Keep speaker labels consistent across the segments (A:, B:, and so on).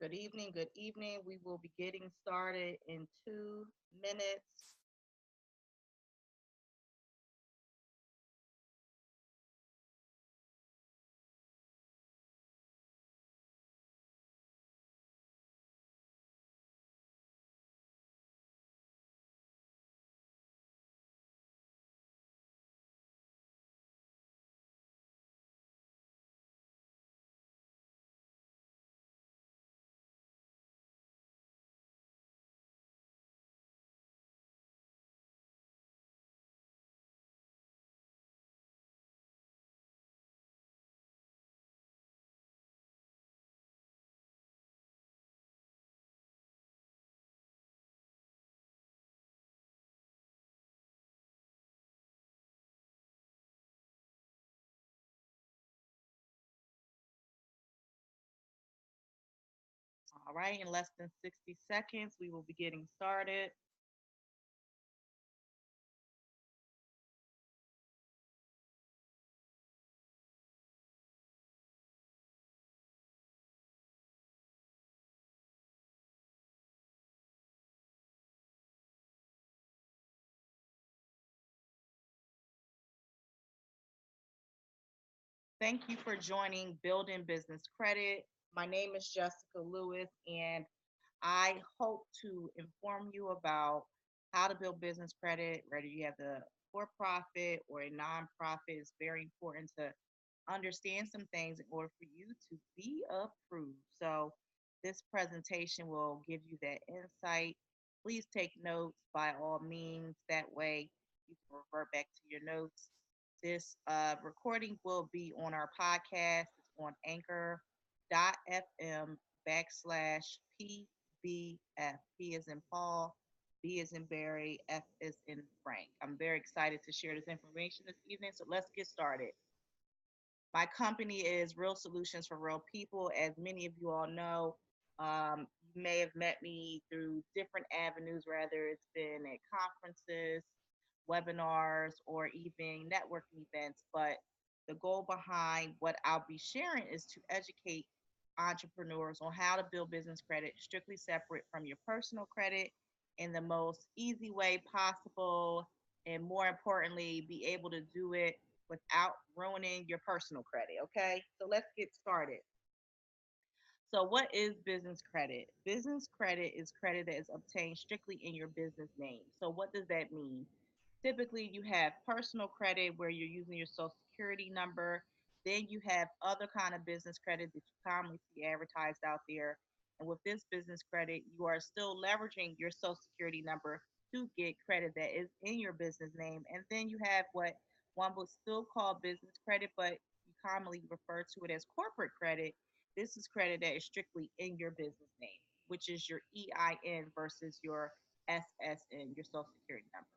A: Good evening. Good evening. We will be getting started in 2 minutes. All right, in less than 60 seconds, we will be getting started. Thank you for joining Building Business Credit. My name is Jessica Lewis, and I hope to inform you about how to build business credit, whether you have a for profit or a nonprofit. It's very important to understand some things in order for you to be approved. So, this presentation will give you that insight. Please take notes by all means. That way, you can revert back to your notes. This recording will be on our podcast. It's on anchor.fm backslash PBF. P is in Paul, B is in Barry, F is in Frank. I'm very excited to share this information this evening. So let's get started. My company is Real Solutions for Real People. As many of you all know, you may have met me through different avenues, whether it's been at conferences, webinars, or even networking events. But the goal behind what I'll be sharing is to educate entrepreneurs on how to build business credit strictly separate from your personal credit in the most easy way possible, and more importantly, be able to do it without ruining your personal credit. Okay, so let's get started. So, what is business credit? Business credit is credit that is obtained strictly in your business name. So, what does that mean? Typically, you have personal credit where you're using your social security number. Then you have other kind of business credit that you commonly see advertised out there. And with this business credit, you are still leveraging your social security number to get credit that is in your business name. And then you have what one would still call business credit, but you commonly refer to it as corporate credit. This is credit that is strictly in your business name, which is your EIN versus your SSN, your social security number.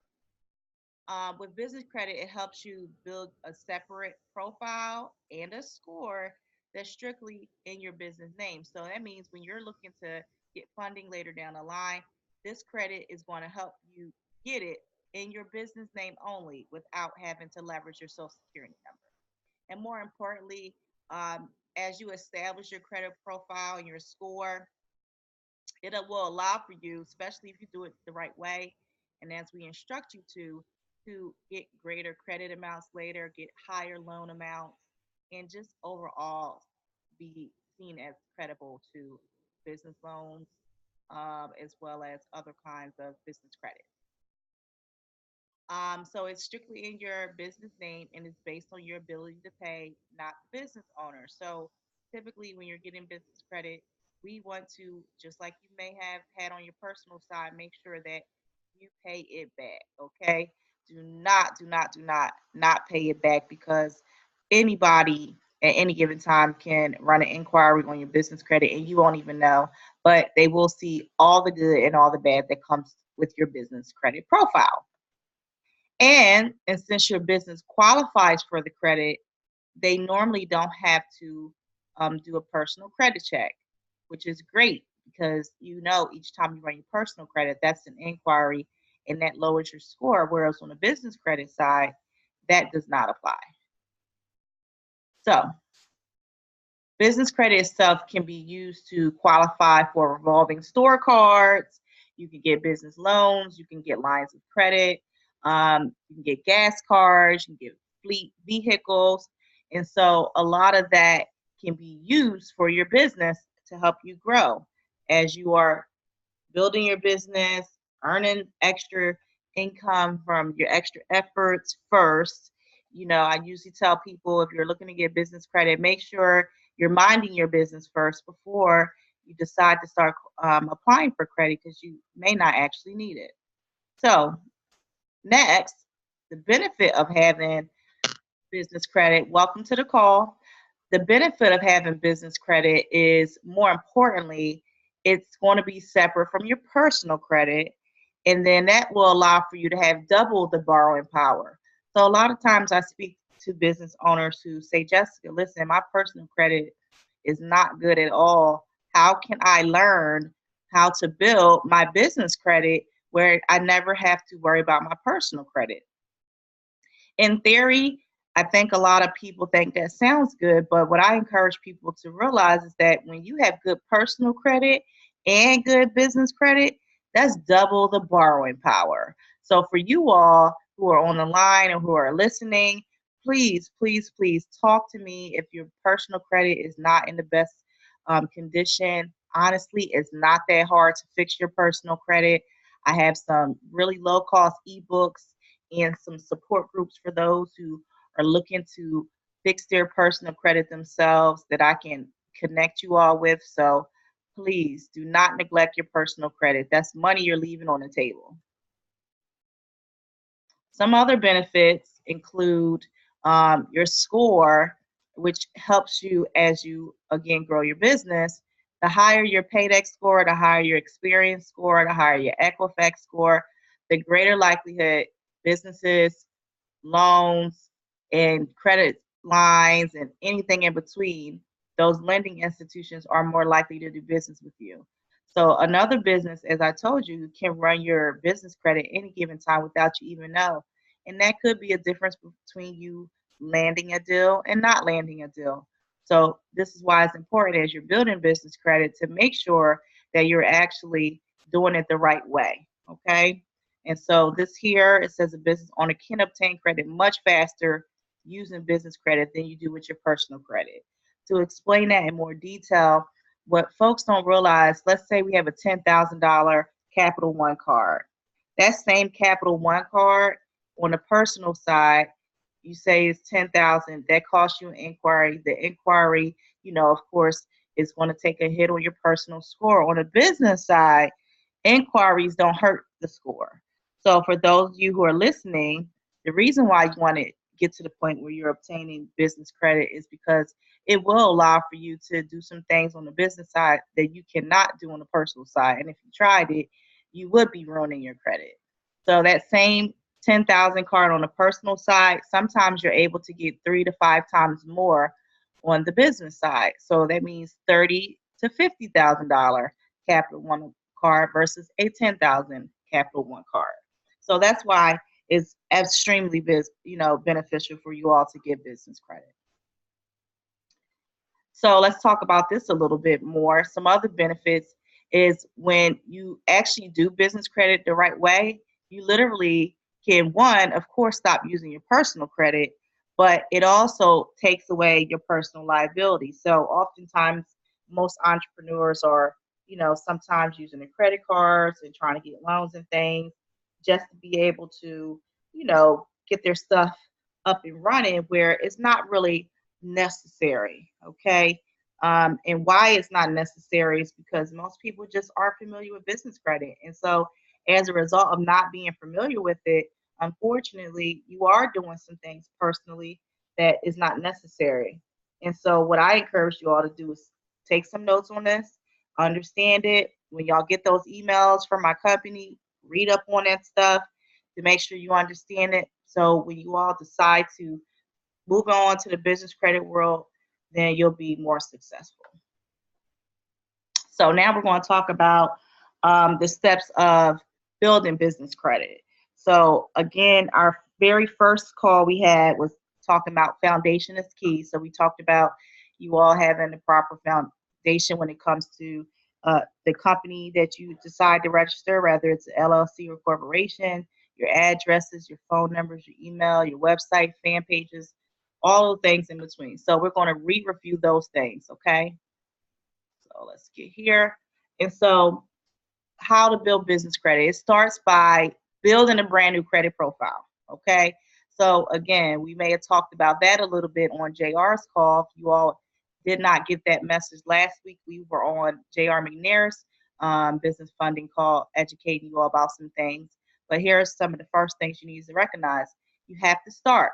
A: With business credit, it helps you build a separate profile and a score that's strictly in your business name. So that means when you're looking to get funding later down the line, this credit is going to help you get it in your business name only without having to leverage your social security number. And more importantly, as you establish your credit profile and your score, it will allow for you, especially if you do it the right way, and as we instruct you to get greater credit amounts later, get higher loan amounts, and just overall be seen as credible to business loans, as well as other kinds of business credit. So it's strictly in your business name and it's based on your ability to pay, not the business owner. So typically, when you're getting business credit, we want to, just like you may have had on your personal side, make sure that you pay it back. Okay. Do not pay it back, because anybody at any given time can run an inquiry on your business credit and you won't even know, but they will see all the good and all the bad that comes with your business credit profile. And since your business qualifies for the credit, they normally don't have to do a personal credit check, which is great because each time you run your personal credit, that's an inquiry and that lowers your score. Whereas on the business credit side, that does not apply. So Business credit itself can be used to qualify for revolving store cards. You can get business loans. You can get lines of credit. You can get gas cards. You can get fleet vehicles. And so a lot of that can be used for your business to help you grow as you are building your business, earning extra income from your extra efforts first. I usually tell people if you're looking to get business credit, make sure you're minding your business first before you decide to start applying for credit because you may not actually need it. So, next, the benefit of having business credit. Welcome to the call. The benefit of having business credit is, more importantly, it's going to be separate from your personal credit. And then that will allow for you to have double the borrowing power. So, a lot of times I speak to business owners who say, Jessica, listen, my personal credit is not good at all. How can I learn how to build my business credit where I never have to worry about my personal credit? In theory, I think a lot of people think that sounds good, but what I encourage people to realize is that when you have good personal credit and good business credit, that's double the borrowing power. So for you all who are on the line and who are listening, please, please, please talk to me if your personal credit is not in the best condition. Honestly, it's not that hard to fix your personal credit. I have some really low cost ebooks and some support groups for those who are looking to fix their personal credit themselves that I can connect you all with. So please do not neglect your personal credit. That's money you're leaving on the table. Some other benefits include your score, which helps you as you again grow your business. The higher your Paydex score, the higher your experience score, the higher your Equifax score, the greater likelihood businesses, loans, and credit lines, and anything in between, those lending institutions are more likely to do business with you. So another business, as I told you, can run your business credit any given time without you even know. And that could be a difference between you landing a deal and not landing a deal. So this is why it's important as you're building business credit to make sure that you're actually doing it the right way. Okay. And so this here, it says a business owner can obtain credit much faster using business credit than you do with your personal credit. To explain that in more detail, what folks don't realize, let's say we have a $10,000 Capital One card. That same Capital One card on the personal side, you say it's 10,000, that costs you an inquiry. The inquiry, of course, is going to take a hit on your personal score. On the business side, inquiries don't hurt the score. So for those of you who are listening, the reason why you want to get to the point where you're obtaining business credit is because it will allow for you to do some things on the business side that you cannot do on the personal side. And if you tried it, you would be ruining your credit. So that same 10,000 card on the personal side, sometimes you're able to get 3 to 5 times more on the business side. So that means $30,000 to $50,000 Capital One card versus a 10,000 Capital One card. So that's why it's extremely beneficial for you all to get business credit. So let's talk about this a little bit more. Some other benefits is when you actually do business credit the right way, you literally can, one, of course, stop using your personal credit, but it also takes away your personal liability. So oftentimes, most entrepreneurs are, sometimes using their credit cards and trying to get loans and things just to be able to, get their stuff up and running where it's not really necessary. Okay. And why it's not necessary is because most people just aren't familiar with business credit. And so, as a result of not being familiar with it, unfortunately, you are doing some things personally that is not necessary. And so, what I encourage you all to do is take some notes on this, understand it. When y'all get those emails from my company, read up on that stuff to make sure you understand it. So, when you all decide to move on to the business credit world, then you'll be more successful. So now we're going to talk about the steps of building business credit. So again, our very first call we had was talking about foundation is key. So we talked about, you all having the proper foundation when it comes to the company that you decide to register, whether it's an LLC or corporation, your addresses, your phone numbers, your email, your website, fan pages, all the things in between. So we're going to re-review those things, okay? So let's get here. And so how to build business credit. It starts by building a brand new credit profile. Okay. So again, we may have talked about that a little bit on JR's call. If you all did not get that message last week, we were on JR McNair's business funding call, educating you all about some things. But here are some of the first things you need to recognize. You have to start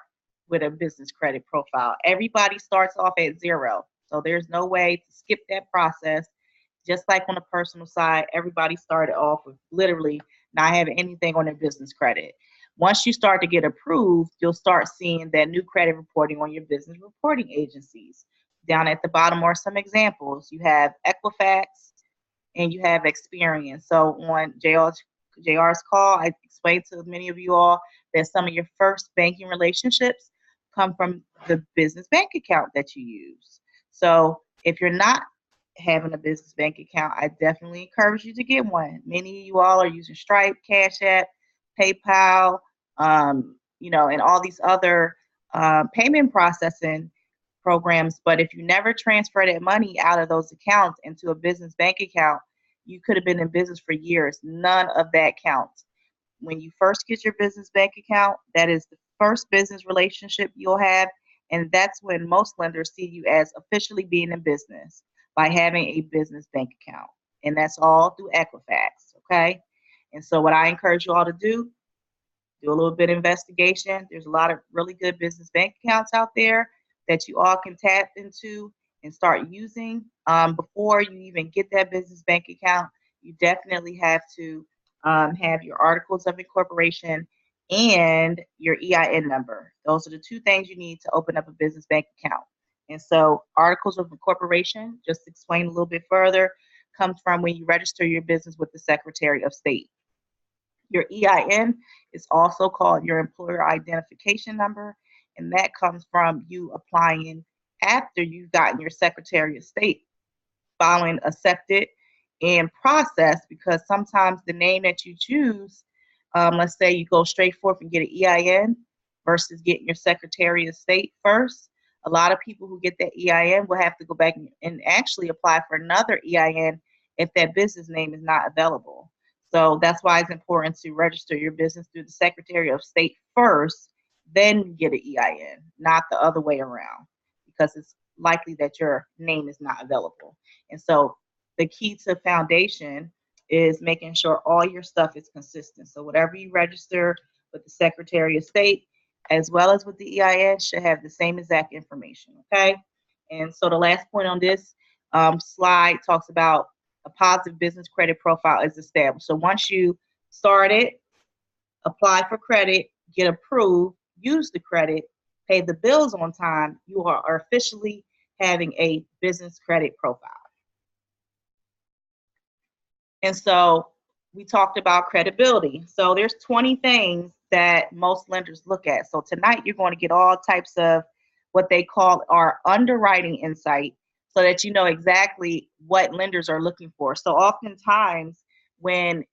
A: with a business credit profile. Everybody starts off at zero. So there's no way to skip that process. Just like on the personal side, everybody started off with literally not having anything on their business credit. Once you start to get approved, you'll start seeing that new credit reporting on your business reporting agencies. Down at the bottom are some examples. You have Equifax and you have Experian. So on JR's call, I explained to many of you all that some of your first banking relationships come from the business bank account that you use. So if you're not having a business bank account, I definitely encourage you to get one. Many of you all are using Stripe, Cash App, PayPal, and all these other payment processing programs. But if you never transfer that money out of those accounts into a business bank account, you could have been in business for years. None of that counts. When you first get your business bank account, that is the first business relationship you'll have. And that's when most lenders see you as officially being in business by having a business bank account. And that's all through Equifax. Okay. And so, what I encourage you all to do a little bit of investigation. There's a lot of really good business bank accounts out there that you all can tap into and start using. Before you even get that business bank account, you definitely have to have your articles of incorporation and your EIN number. Those are the two things you need to open up a business bank account. And so, articles of incorporation, just to explain a little bit further, comes from when you register your business with the Secretary of State. Your EIN is also called your employer identification number, and that comes from you applying after you've gotten your Secretary of State following accepted and processed, because sometimes the name that you choose, let's say you go straight forth and get an EIN versus getting your Secretary of State first. A lot of people who get that EIN will have to go back and actually apply for another EIN if that business name is not available. So that's why it's important to register your business through the Secretary of State first, then get an EIN, not the other way around, because it's likely that your name is not available. And so the key to foundation is making sure all your stuff is consistent. So whatever you register with the Secretary of State, as well as with the EIN, should have the same exact information. Okay. And so the last point on this slide talks about a positive business credit profile is established. So once you start it, apply for credit, get approved, use the credit, pay the bills on time, you are officially having a business credit profile. And so we talked about credibility. So there's 20 things that most lenders look at. So tonight you're going to get all types of what they call our underwriting insight, so that you know exactly what lenders are looking for. So oftentimes when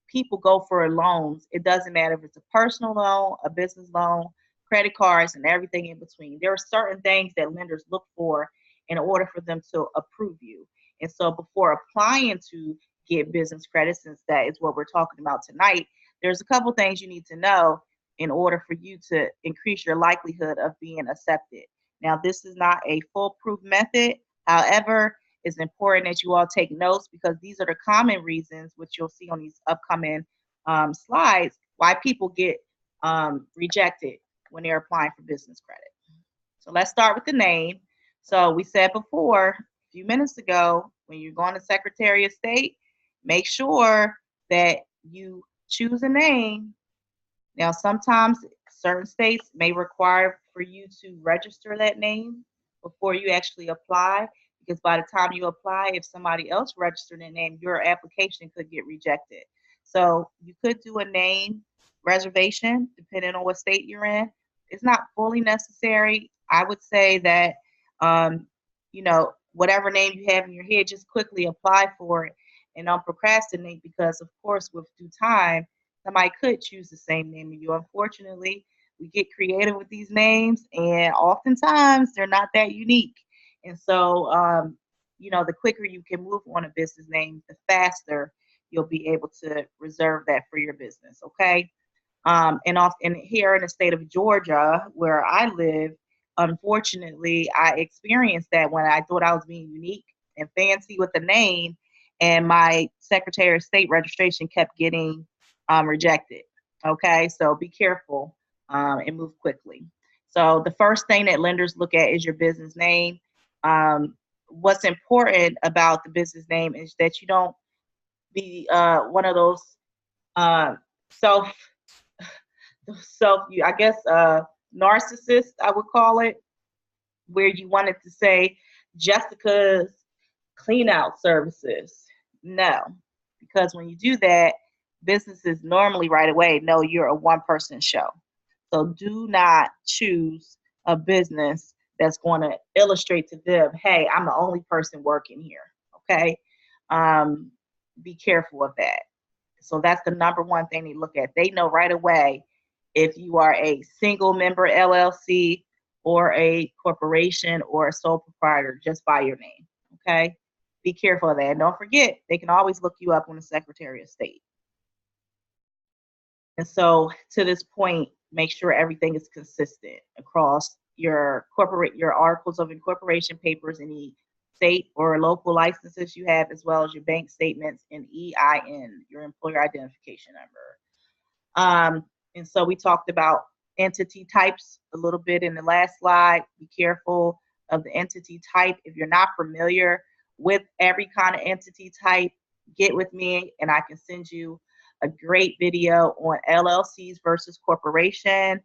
A: people go for loans, it doesn't matter if it's a personal loan, a business loan, credit cards, and everything in between. There are certain things that lenders look for in order for them to approve you. And so before applying to get business credit, since that is what we're talking about tonight, there's a couple things you need to know in order for you to increase your likelihood of being accepted. Now, this is not a foolproof method. However, it's important that you all take notes, because these are the common reasons, which you'll see on these upcoming slides, why people get rejected when they're applying for business credit. So let's start with the name. So we said before, a few minutes ago, when you're going to Secretary of State, make sure that you choose a name. Now, sometimes certain states may require for you to register that name before you actually apply, because by the time you apply, if somebody else registered a name, your application could get rejected. So you could do a name reservation depending on what state you're in. It's not fully necessary. I would say that whatever name you have in your head, just quickly apply for it and don't procrastinate because, of course, with due time, somebody could choose the same name as you. Unfortunately, we get creative with these names, and oftentimes they're not that unique. And so, the quicker you can move on a business name, the faster you'll be able to reserve that for your business. Okay. And here in the state of Georgia, where I live, unfortunately, I experienced that when I thought I was being unique and fancy with the name, and my Secretary of State registration kept getting rejected. Okay, so be careful and move quickly. So the first thing that lenders look at is your business name. What's important about the business name is that you don't be one of those uh, self I guess narcissist, I would call it, where you wanted to say Jessica's clean out services. No, because when you do that, businesses normally right away know you're a one person show. So do not choose a business that's going to illustrate to them, hey, I'm the only person working here. Okay. Um, be careful of that. So that's the number one thing they look at. They know right away if you are a single member LLC or a corporation or a sole proprietor just by your name. Okay. Be careful of that. And don't forget, they can always look you up on the Secretary of State. And so to this point, make sure everything is consistent across your articles of incorporation papers, any state or local licenses you have, as well as your bank statements and EIN, your employer identification number. And so we talked about entity types a little bit in the last slide. Be careful of the entity type. If you're not familiar with every kind of entity type, get with me and I can send you a great video on LLCs versus corporation.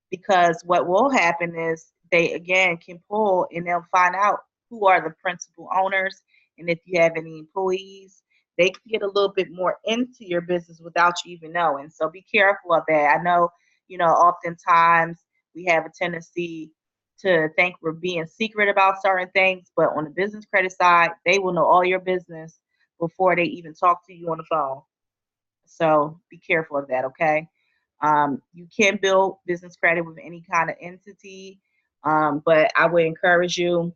A: Because what will happen is they again can pull and they'll find out who are the principal owners, and if you have any employees, they can get a little bit more into your business without you even knowing. So be careful of that. I know, oftentimes we have a tendency to think we're being secret about certain things, but on the business credit side, they will know all your business before they even talk to you on the phone. So be careful of that, okay? You can build business credit with any kind of entity, but I would encourage you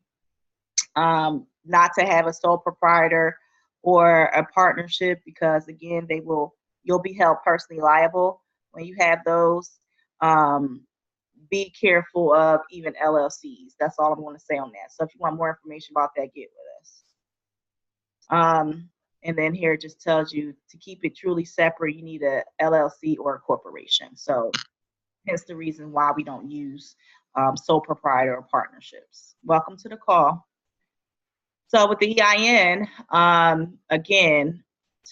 A: not to have a sole proprietor or a partnership because again, you'll be held personally liable when you have those. Um, be careful of even LLCs. That's all I'm going to say on that. So if you want more information about that, get with us. And then here it just tells you to keep it truly separate, you need a LLC or a corporation. So hence the reason why we don't use sole proprietor or partnerships. Welcome to the call. So with the EIN, again,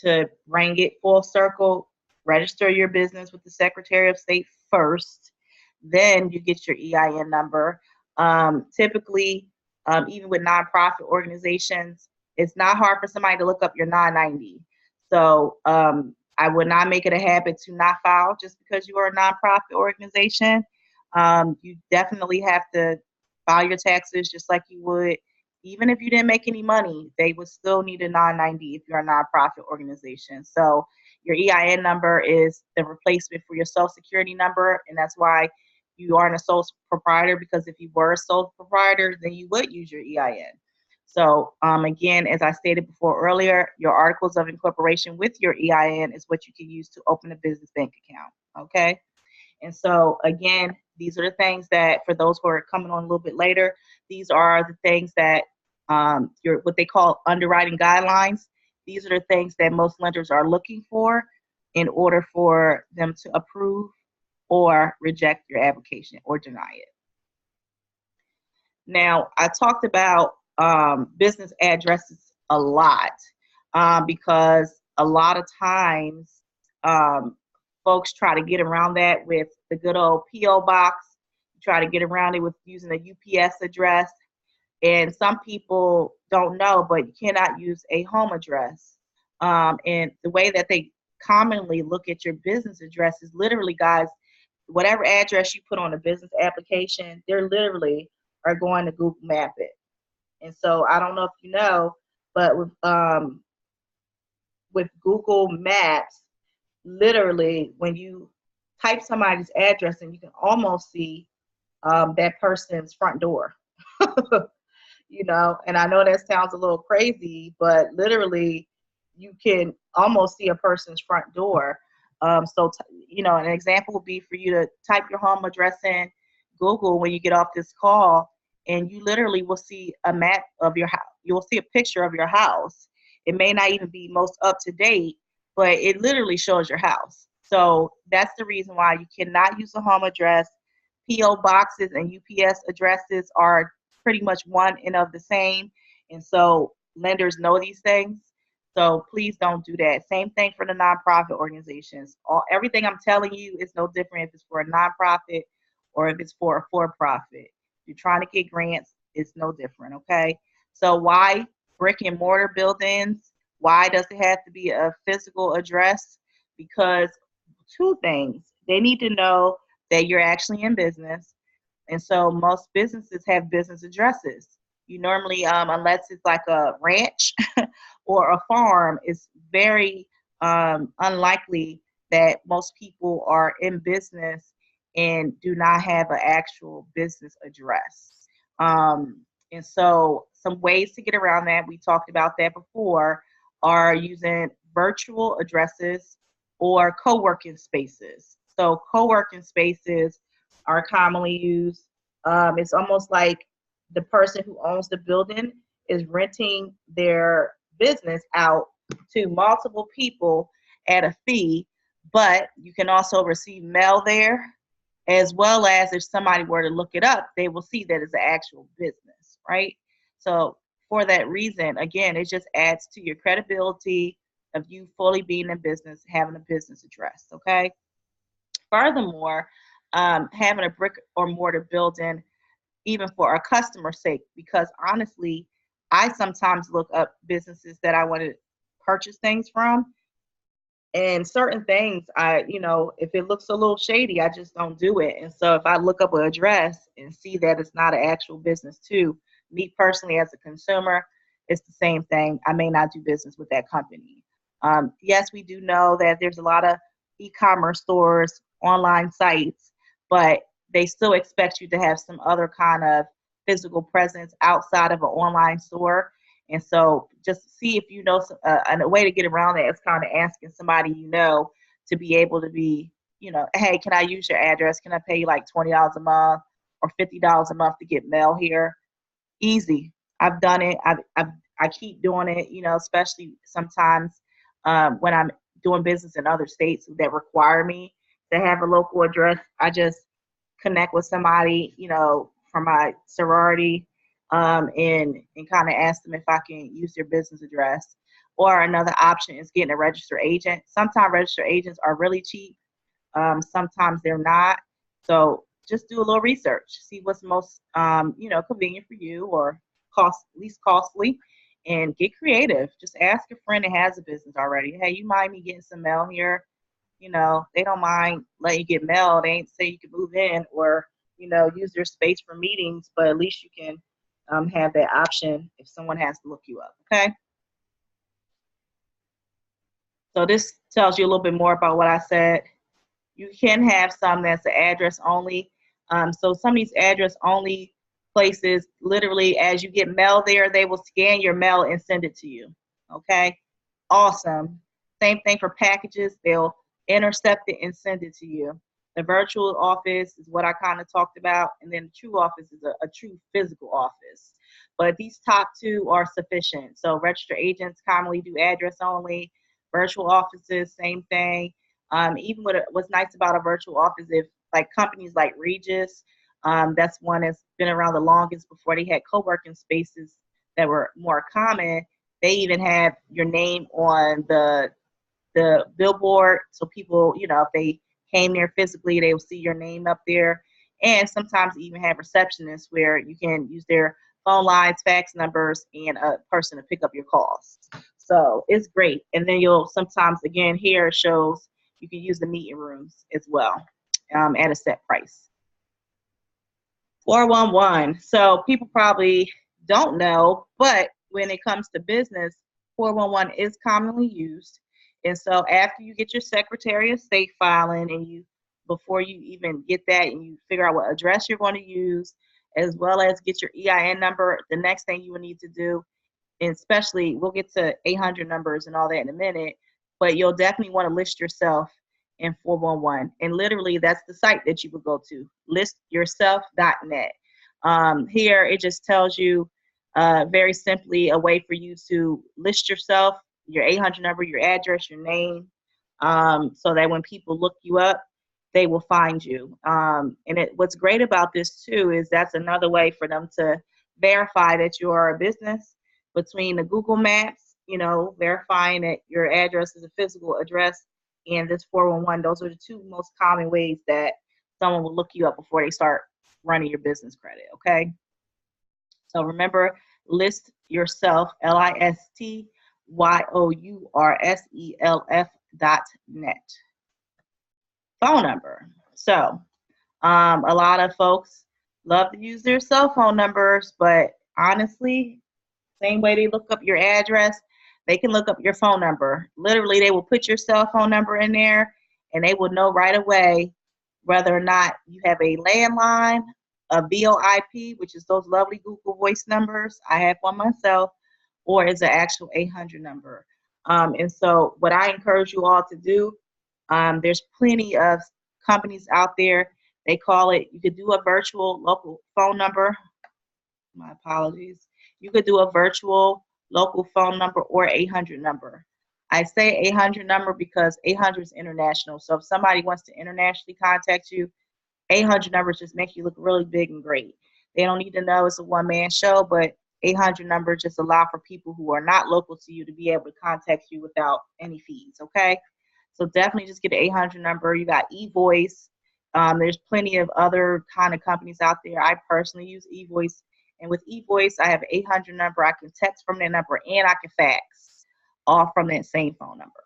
A: to bring it full circle, register your business with the Secretary of State first, then you get your EIN number. Typically, even with nonprofit organizations, it's not hard for somebody to look up your 990. So I would not make it a habit to not file just because you are a nonprofit organization. You definitely have to file your taxes just like you would even if you didn't make any money, they would still need a 990 if you're a nonprofit organization. So your EIN number is the replacement for your social security number, and that's why you aren't a sole proprietor, because if you were a sole proprietor, then you would use your EIN. So again, as I stated before earlier, your articles of incorporation with your EIN is what you can use to open a business bank account, okay? And so again, these are the things that for those who are coming on a little bit later, these are the things that your what they call underwriting guidelines. These are the things that most lenders are looking for in order for them to approve or reject your application or deny it. Now, I talked about business addresses a lot because a lot of times folks try to get around that with the good old P.O. box, try to get around it with using a UPS address. And some people don't know, but you cannot use a home address. And the way that they commonly look at your business address is literally, guys, whatever address you put on a business application, they're literally are going to Google Map it. And so I don't know if you know, but with Google Maps, literally when you type somebody's address and you can almost see that person's front door. And I know that sounds a little crazy, but literally you can almost see a person's front door. An example would be for you to type your home address in Google when you get off this call, and you literally will see a map of your house. You'll see a picture of your house. It may not even be most up to date, but it literally shows your house. So that's the reason why you cannot use a home address. PO boxes and UPS addresses are pretty much one and of the same. And so lenders know these things. So please don't do that. Same thing for the nonprofit organizations. Everything I'm telling you is no different if it's for a nonprofit or if it's for a for-profit. If you're trying to get grants, it's no different, okay? So why brick and mortar buildings? Why does it have to be a physical address? Because two things. They need to know that you're actually in business. And so most businesses have business addresses. You normally, unless it's like a ranch or a farm, it's very unlikely that most people are in business and do not have an actual business address. And so some ways to get around that, we talked about that before, are using virtual addresses or co-working spaces. So co-working spaces are commonly used. It's almost like the person who owns the building is renting their business out to multiple people at a fee, but you can also receive mail there, as well as if somebody were to look it up, they will see that it's an actual business, right? So for that reason, again, it just adds to your credibility of you fully being in business, having a business address, okay? Furthermore, having a brick or mortar building, even for a customer's sake, because honestly, I sometimes look up businesses that I want to purchase things from, and certain things, if it looks a little shady, I just don't do it. And so if I look up an address and see that it's not an actual business too, me personally as a consumer, it's the same thing. I may not do business with that company. Yes, we do know that there's a lot of e-commerce stores, online sites, but they still expect you to have some other kind of physical presence outside of an online store. And so just see if you know and a way to get around that is kind of asking somebody to be able to be, hey, can I use your address? Can I pay you like $20 a month or $50 a month to get mail here? Easy. I've done it. I keep doing it, especially sometimes when I'm doing business in other states that require me to have a local address. I just connect with somebody, from my sorority, and kind of ask them if I can use their business address. Or another option is getting a registered agent. Sometimes registered agents are really cheap. Sometimes they're not. So just do a little research, see what's most convenient for you or least costly, and get creative. Just ask a friend that has a business already. Hey, you mind me getting some mail here? They don't mind letting you get mail. They ain't say you can move in or use their space for meetings, but at least you can have that option if someone has to look you up. Okay. So this tells you a little bit more about what I said. You can have some that's the address only. So some of these address only places, literally as you get mail there, they will scan your mail and send it to you. Okay. Awesome. Same thing for packages. They'll intercept it and send it to you. The virtual office is what I kind of talked about. And then the true office is a true physical office. But these top two are sufficient. So registered agents commonly do address only. Virtual offices, same thing. Even what's nice about a virtual office, if like companies like Regis, that's one that's been around the longest before they had co-working spaces that were more common. They even have your name on the billboard, so people, if they came there physically, they will see your name up there. And sometimes even have receptionists where you can use their phone lines, fax numbers, and a person to pick up your calls. So it's great. And then you'll sometimes, again, here it shows you can use the meeting rooms as well, at a set price. 411. So people probably don't know, but when it comes to business, 411 is commonly used. And so after you get your Secretary of State filing and before you even get that and you figure out what address you're going to use, as well as get your EIN number, the next thing you will need to do, and especially we'll get to 800 numbers and all that in a minute, but you'll definitely want to list yourself in 411. And literally, that's the site that you would go to, listyourself.net. Here, it just tells you very simply a way for you to list yourself, your 800 number, your address, your name, so that when people look you up, they will find you. What's great about this too is that's another way for them to verify that you are a business between the Google Maps, verifying that your address is a physical address, and this 411. Those are the two most common ways that someone will look you up before they start running your business credit. Okay. So remember, list yourself, listyourself.net. Phone number. So a lot of folks love to use their cell phone numbers, but honestly, same way they look up your address, they can look up your phone number. Literally, they will put your cell phone number in there and they will know right away whether or not you have a landline, a VoIP, which is those lovely Google Voice numbers. I have one myself, or is an actual 800 number. And so what I encourage you all to do, there's plenty of companies out there. They call it, you could do a virtual local phone number. My apologies. You could do a virtual local phone number or 800 number. I say 800 number because 800 is international. So if somebody wants to internationally contact you, 800 numbers just make you look really big and great. They don't need to know it's a one-man show, but 800 numbers just allow for people who are not local to you to be able to contact you without any fees, okay? So definitely just get an 800 number. You got eVoice. There's plenty of other kind of companies out there. I personally use eVoice. And with eVoice, I have an 800 number. I can text from that number and I can fax all from that same phone number.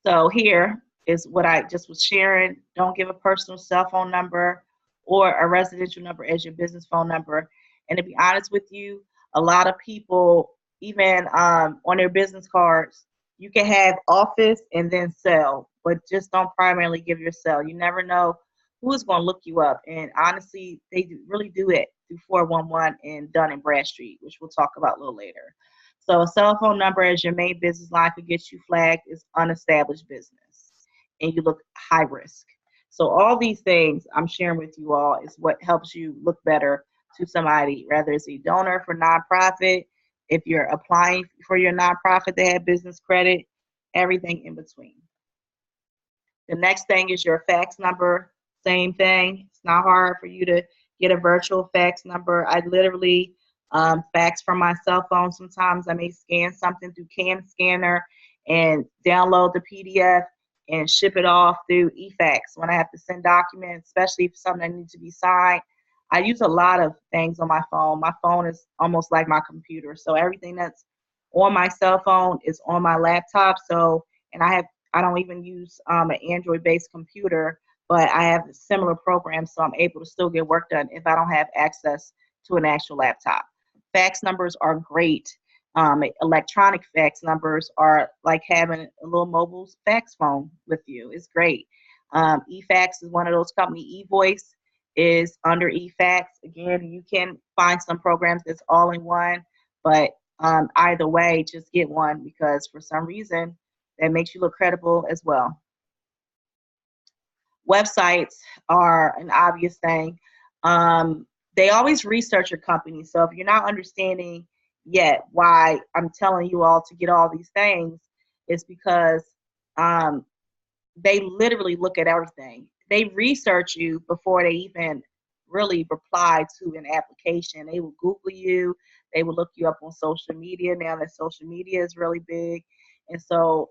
A: So here is what I just was sharing. Don't give a personal cell phone number or a residential number as your business phone number. And to be honest with you, a lot of people, even on their business cards, you can have office and then cell, but just don't primarily give your cell. You never know who is going to look you up. And honestly, they really do it through 411 and Dun and Bradstreet, which we'll talk about a little later. So a cell phone number as your main business line could get you flagged as unestablished business and you look high risk. So all these things I'm sharing with you all is what helps you look better to somebody, whether it's a donor for nonprofit, if you're applying for your nonprofit to have business credit, everything in between. The next thing is your fax number. Same thing. It's not hard for you to get a virtual fax number. I literally fax from my cell phone. Sometimes I may scan something through Cam Scanner and download the PDF and ship it off through eFax. When I have to send documents, especially if something needs to be signed, I use a lot of things on my phone. My phone is almost like my computer. So everything that's on my cell phone is on my laptop. So, and I don't even use an Android-based computer, but I have similar programs, so I'm able to still get work done if I don't have access to an actual laptop. Fax numbers are great. Electronic fax numbers are like having a little mobile fax phone with you. It's great. eFax is one of those companies. eVoice is under eFax. Again, you can find some programs that's all in one, but either way, just get one because for some reason that makes you look credible as well. Websites are an obvious thing. They always research your company. So if you're not understanding yet why I'm telling you all to get all these things, it's because they literally look at everything. They research you before they even really reply to an application. They will Google you. They will look you up on social media. Now that social media is really big. And so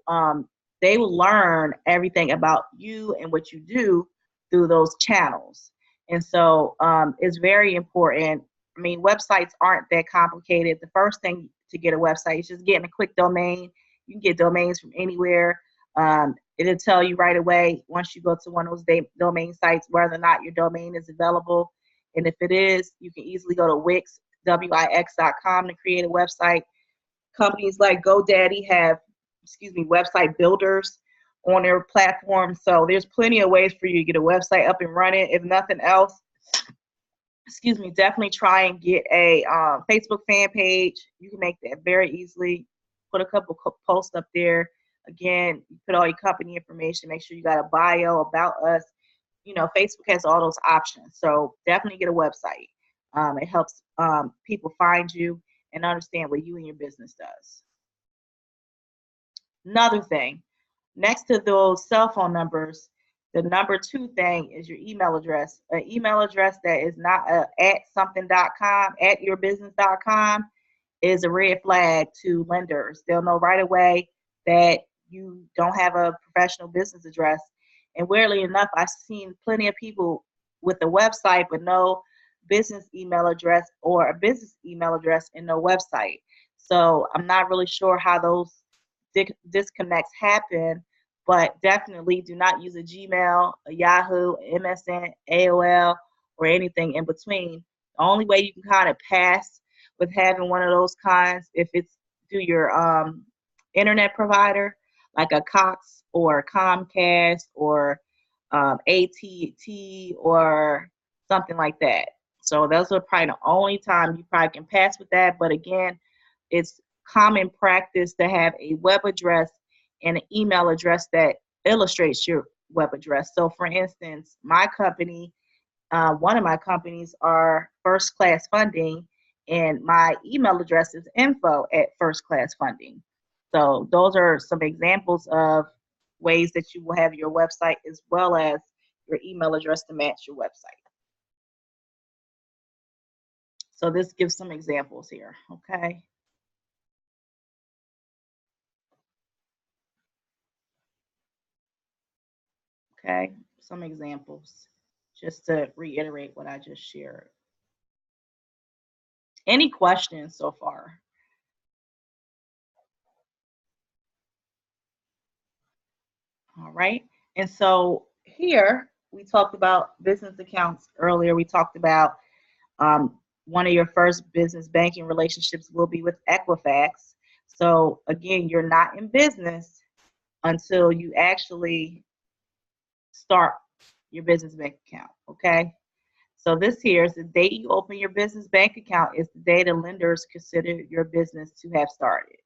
A: they will learn everything about you and what you do through those channels. And so it's very important. I mean, websites aren't that complicated. The first thing to get a website is just getting a quick domain. You can get domains from anywhere. It'll tell you right away once you go to one of those domain sites whether or not your domain is available. And if it is, you can easily go to wix.com to create a website. Companies like GoDaddy have, website builders on their platform. So there's plenty of ways for you to get a website up and running. If nothing else, definitely try and get a Facebook fan page. You can make that very easily. Put a couple posts up there. Again, you put all your company information. Make sure you got a bio about us. Facebook has all those options. So definitely get a website. It helps people find you and understand what you and your business does. Another thing, next to those cell phone numbers, the number 2 thing is your email address. An email address that is not at something.com, at yourbusiness.com, is a red flag to lenders. They'll know right away that you don't have a professional business address. And weirdly enough, I've seen plenty of people with a website but no business email address, or a business email address and no website. So I'm not really sure how those disconnects happen, but definitely do not use a Gmail, a Yahoo, MSN, AOL, or anything in between. The only way you can kind of pass with having one of those kinds, if it's through your internet provider, like a Cox or Comcast or AT&T or something like that. So those are probably the only time you probably can pass with that. But again, it's common practice to have a web address and an email address that illustrates your web address. So for instance, my company, one of my companies are First Class Funding, and my email address is info@firstclassfunding. So those are some examples of ways that you will have your website as well as your email address to match your website. So this gives some examples here, okay? Okay, some examples, just to reiterate what I just shared. Any questions so far? All right, and so here we talked about business accounts earlier. We talked about one of your first business banking relationships will be with Equifax. So again, you're not in business until you actually start your business bank account, okay? So this here is the date you open your business bank account is the day the lenders consider your business to have started.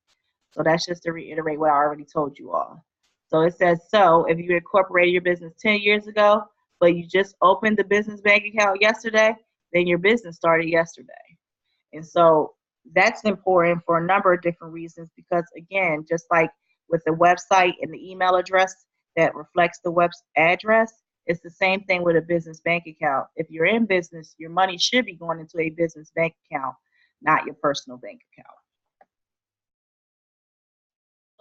A: So that's just to reiterate what I already told you all. So it says, so if you incorporated your business 10 years ago, but you just opened the business bank account yesterday, then your business started yesterday. And so that's important for a number of different reasons because, again, just like with the website and the email address that reflects the web address, it's the same thing with a business bank account. If you're in business, your money should be going into a business bank account, not your personal bank account.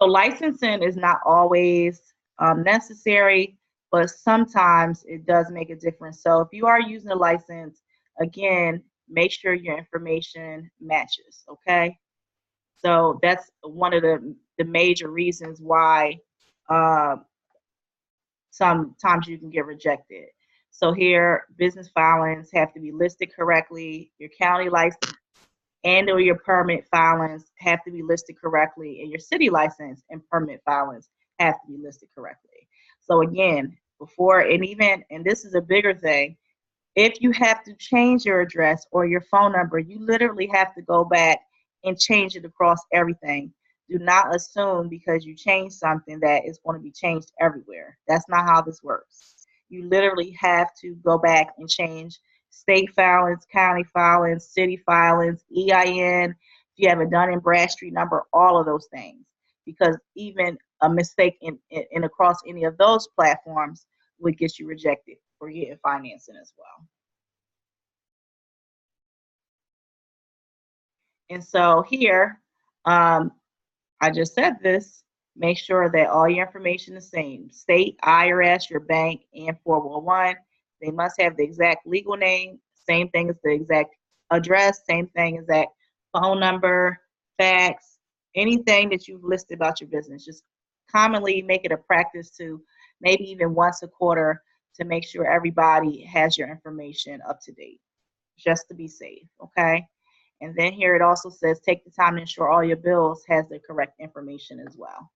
A: So licensing is not always necessary, but sometimes it does make a difference. So if you are using a license, again, make sure your information matches, okay? So that's one of the major reasons why sometimes you can get rejected. So here, business filings have to be listed correctly. Your county license and or your permit filings have to be listed correctly, and your city license and permit filings have to be listed correctly. So again, before and this is a bigger thing, if you have to change your address or your phone number, you literally have to go back and change it across everything. Do not assume because you change something that it's going to be changed everywhere. That's not how this works. You literally have to go back and change state filings, county filings, city filings, EIN, if you have a Dun and Bradstreet number, all of those things. Because even a mistake in across any of those platforms would get you rejected for getting financing as well. And so here, I just said this, make sure that all your information is the same. State, IRS, your bank, and 411. They must have the exact legal name, same thing as the exact address, same thing as that phone number, fax, anything that you've listed about your business. Just commonly make it a practice to maybe even once a quarter to make sure everybody has your information up to date, just to be safe, okay? And then here it also says take the time to ensure all your bills has the correct information as well,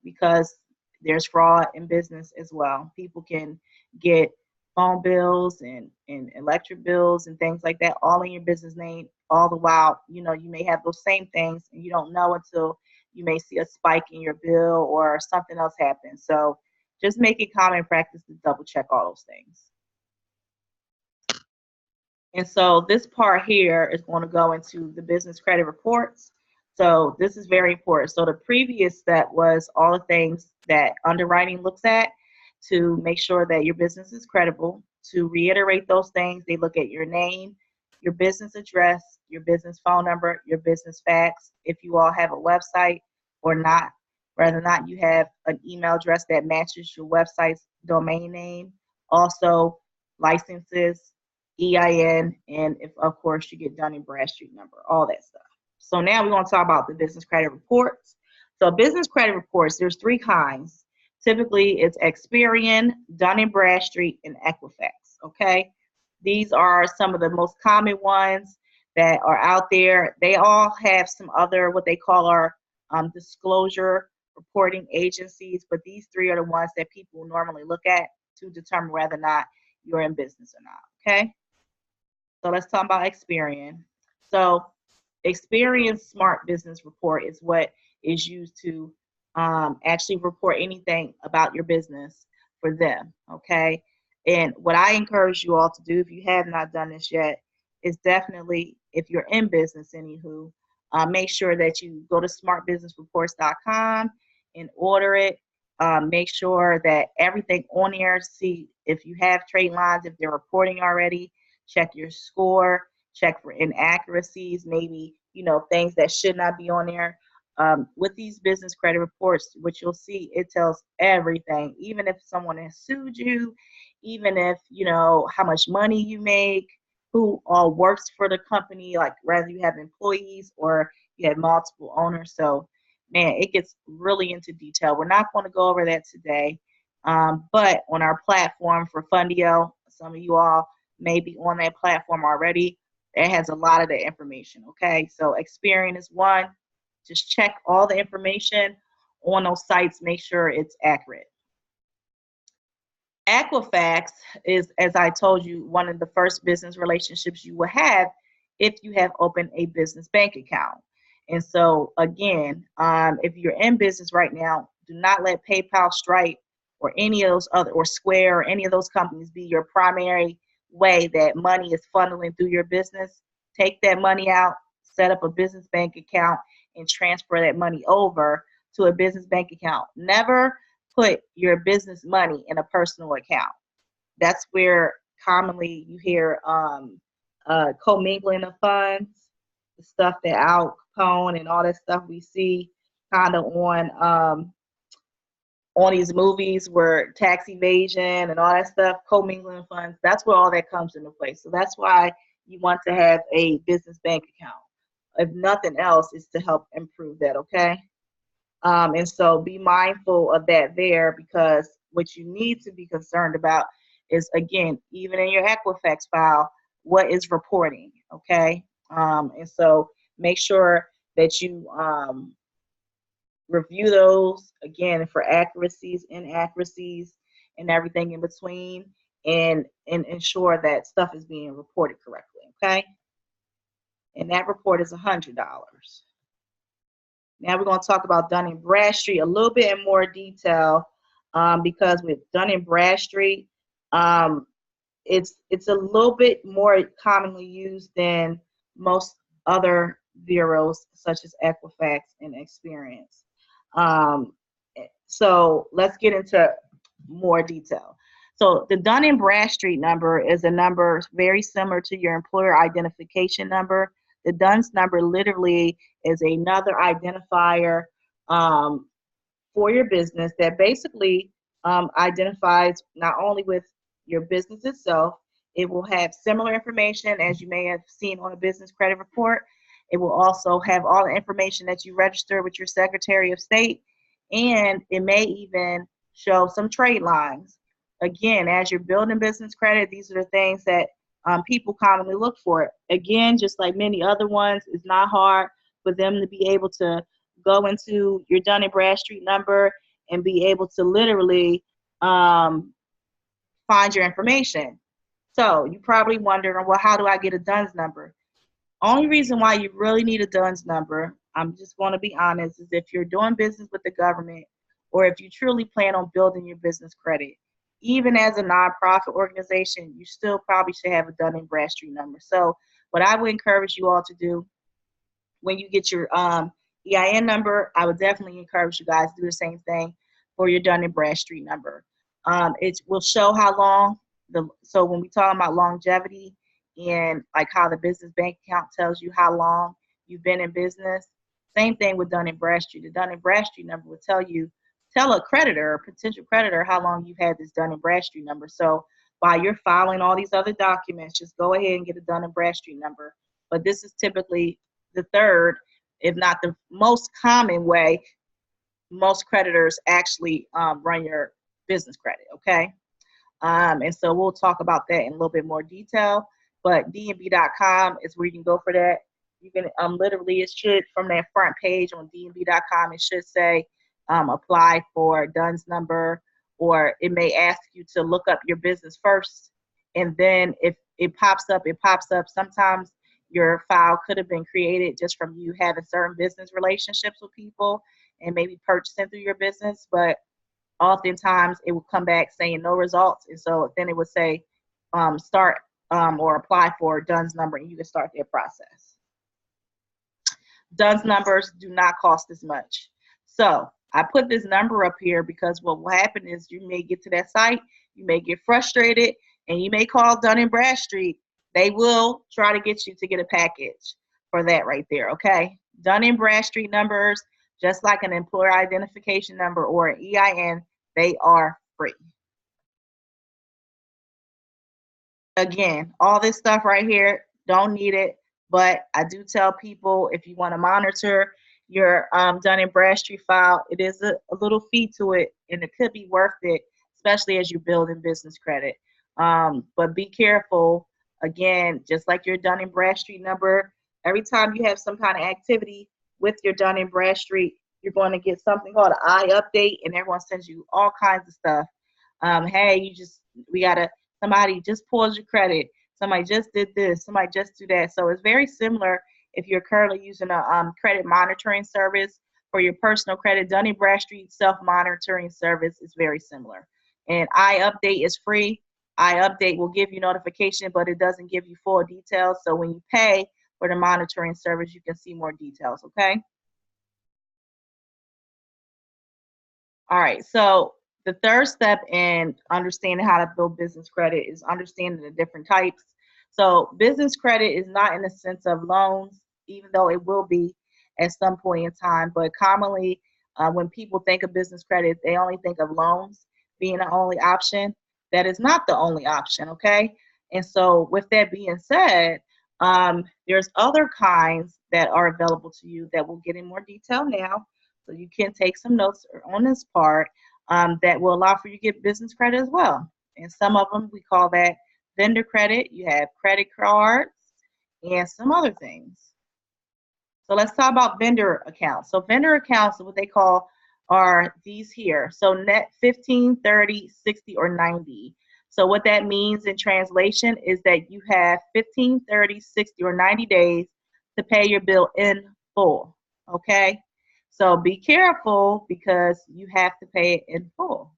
A: because there's fraud in business as well. People can get phone bills and electric bills and things like that all in your business name, all the while, you may have those same things and you don't know until you may see a spike in your bill or something else happen. So just make it common practice to double check all those things. And so this part here is going to go into the business credit reports. So this is very important. So the previous step was all the things that underwriting looks at to make sure that your business is credible. To reiterate those things, they look at your name, your business address, your business phone number, your business fax, if you all have a website or not. Whether or not you have an email address that matches your website's domain name. Also, licenses, EIN, and if of course you get Dun and Bradstreet number, all that stuff. So now we're going to talk about the business credit reports. So business credit reports, there's three kinds. Typically it's Experian, Dun and Bradstreet, and Equifax. Okay, these are some of the most common ones that are out there. They all have some other what they call our disclosure reporting agencies, but these three are the ones that people normally look at to determine whether or not you're in business or not. Okay. So let's talk about Experian. So Experian Smart Business Report is what is used to actually report anything about your business for them, okay? And what I encourage you all to do, if you have not done this yet, is definitely, if you're in business, anywho, make sure that you go to smartbusinessreports.com and order it. Make sure that everything on there, see if you have trade lines, if they're reporting already, check your score, check for inaccuracies, maybe, things that should not be on there. With these business credit reports, which you'll see, it tells everything, even if someone has sued you, even if, how much money you make, who all works for the company, like whether you have employees or you have multiple owners. So, man, it gets really into detail. We're not going to go over that today, but on our platform for Fundio, some of you all may be on that platform already. It has a lot of the information, okay? So Experian is one. Just check all the information on those sites, make sure it's accurate. Equifax is, as I told you, one of the first business relationships you will have if you have opened a business bank account. And so again, if you're in business right now, do not let PayPal, Stripe, or any of those other, or Square, or any of those companies be your primary way that money is funneling through your business. Take that money out, set up a business bank account, and transfer that money over to a business bank account. Never put your business money in a personal account. That's where commonly you hear commingling of funds, the stuff that Al Capone and all that stuff we see kind of on these movies where tax evasion and all that stuff, commingling funds, that's where all that comes into play. So that's why you want to have a business bank account. If nothing else, is to help improve that, okay? And so be mindful of that there, because what you need to be concerned about is, again, even in your Equifax file, what is reporting, okay? And so make sure that you review those, again, for accuracies, inaccuracies, and everything in between, and ensure that stuff is being reported correctly, okay? And that report is $100. Now we're going to talk about Dun & Bradstreet a little bit in more detail, because with Dun & Bradstreet, it's a little bit more commonly used than most other bureaus such as Equifax and Experian. So let's get into more detail. So the Dun & Bradstreet number is a number very similar to your employer identification number. The DUNS number literally is another identifier for your business that basically identifies not only with your business itself, it will have similar information as you may have seen on a business credit report. It will also have all the information that you register with your Secretary of State, and it may even show some trade lines. Again, as you're building business credit, these are the things that people commonly look for. Again, just like many other ones, it's not hard for them to be able to go into your Dun and Bradstreet number and be able to literally find your information. So you probably wondering, well, how do I get a DUNS number? Only reason why you really need a DUNS number, I'm just going to be honest, is if you're doing business with the government or if you truly plan on building your business credit. Even as a nonprofit organization, you still probably should have a Dun and Bradstreet number. So what I would encourage you all to do when you get your EIN number, I would definitely encourage you guys to do the same thing for your Dun and Bradstreet number. It will show how long so when we talk about longevity and like how the business bank account tells you how long you've been in business, same thing with Dun and Bradstreet. The Dun and Bradstreet number will tell a creditor, a potential creditor, how long you've had this Dun and Bradstreet number. So while you're filing all these other documents, just go ahead and get a Dun and Bradstreet number. But this is typically the third, if not the most common way most creditors actually run your business credit, okay? And so we'll talk about that in a little bit more detail. But dnb.com is where you can go for that. You can literally, it should, from that front page on dnb.com, it should say apply for DUNS number, or it may ask you to look up your business first. And then if it pops up, it pops up. Sometimes your file could have been created just from you having certain business relationships with people and maybe purchasing through your business, but oftentimes it will come back saying no results. And so then it would say start or apply for a DUNS number, and you can start that process. DUNS numbers do not cost as much. So I put this number up here because what will happen is you may get to that site, you may get frustrated, and you may call Dun and Bradstreet. They will try to get you to get a package for that right there, okay? Dun and Bradstreet numbers, just like an employer identification number or an EIN, they are free. Again, all this stuff right here, don't need it, but I do tell people if you want to monitor your Dun and Bradstreet file, it is a little fee to it, and it could be worth it, especially as you're building business credit. But be careful. Again, just like your Dun and Bradstreet number, every time you have some kind of activity with your Dun and Bradstreet, you're going to get something called an I update, and everyone sends you all kinds of stuff. Hey, somebody just paused your credit. Somebody just did this. Somebody just do that. So it's very similar if you're currently using a credit monitoring service for your personal credit. Dun and Bradstreet self-monitoring service is very similar. And I update is free. I update will give you notification, but it doesn't give you full details. So when you pay for the monitoring service, you can see more details, okay? All right, so the third step in understanding how to build business credit is understanding the different types. So business credit is not in the sense of loans, even though it will be at some point in time, but commonly when people think of business credit, they only think of loans being the only option. That is not the only option, okay? And so with that being said, there's other kinds that are available to you that we'll get in more detail now. So you can take some notes on this part that will allow for you to get business credit as well. And some of them, we call that vendor credit. You have credit cards and some other things. So let's talk about vendor accounts. So vendor accounts, what they call are these here. So net 15, 30, 60, or 90. So what that means in translation is that you have 15, 30, 60, or 90 days to pay your bill in full, okay? So be careful because you have to pay it in full,